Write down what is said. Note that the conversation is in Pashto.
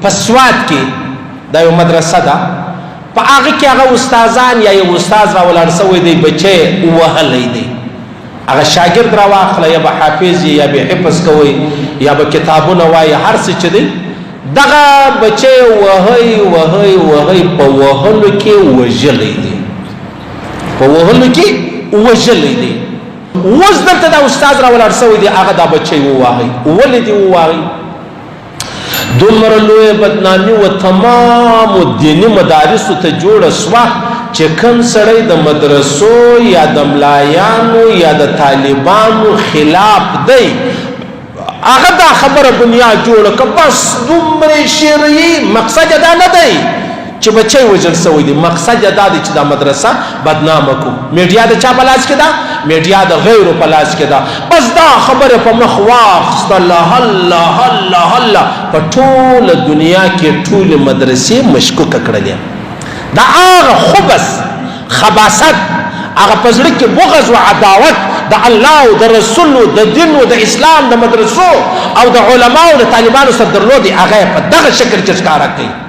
په سوات کې دا یو مدرسه ده په هغه کې هغه استادان یا یو استاد راولاړ سوی دی بچی وهلی دی هغه شاګرد راواخله یا به حافظ یا به حفظ کوي یا به کتابونه وایي هر څه چې دی دغه بچی وهی په وهلو کې وژلی دی په وهلو کې وژلی دی اوس دلته دا استاد راولاړ سوی دی هغه دا بچی وواهی ولې دې وواهی دومره لویه بدنامي و تمامو دیني مدارسو ته جوړه سوه چې کوم سړی د مدرسو یا د ملایانو یا د طالبانو خلاف دی هغه دا خبره دنیا جوړه که بس دومره شیري مقصد دا نه دی چې بچی وژل سوی دی مقصد دا دی چې دا مدرسه بدنامه کو میډیا د چا په لاس کې ده میډیا د غیرو په لاس کې ده بس دا خبره په مخ واخست الله په ټوله دنیا کې ټولې مدرسې مشکوکه کړلې دا هغه خبث خباثت هغه په زړه کې بغض و عداوت د الله او د رسول او د دین او د اسلام د مدرسو او د علماو او د طالبانو سره درلودي هغه په دغه شکل چې ښکاره کوي